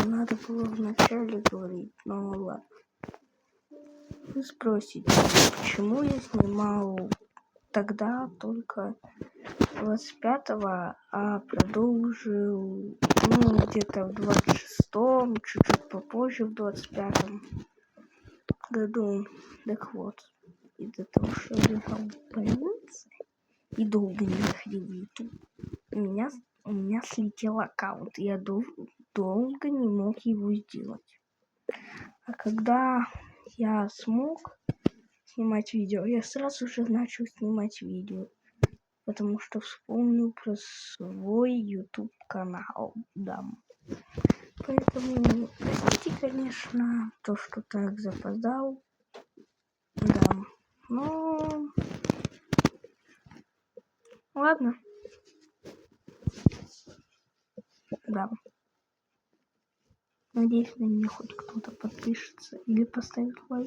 Надо было вначале говорить, но ладно. Вы спросите, почему я снимал тогда только 25-го, а продолжил, где-то в 26-м, чуть-чуть попозже, в 25-м году. Так вот, из-за того, что я лежал в больнице и долго не ходил в YouTube, у меня слетел аккаунт, и я долго не мог его сделать. А когда я смог снимать видео, я сразу же начал снимать видео, потому что вспомнил про свой YouTube канал, да. Поэтому простите, конечно, то, что так запоздал, да. Но ладно. Да. Надеюсь, на меня хоть кто-то подпишется или поставит лайк.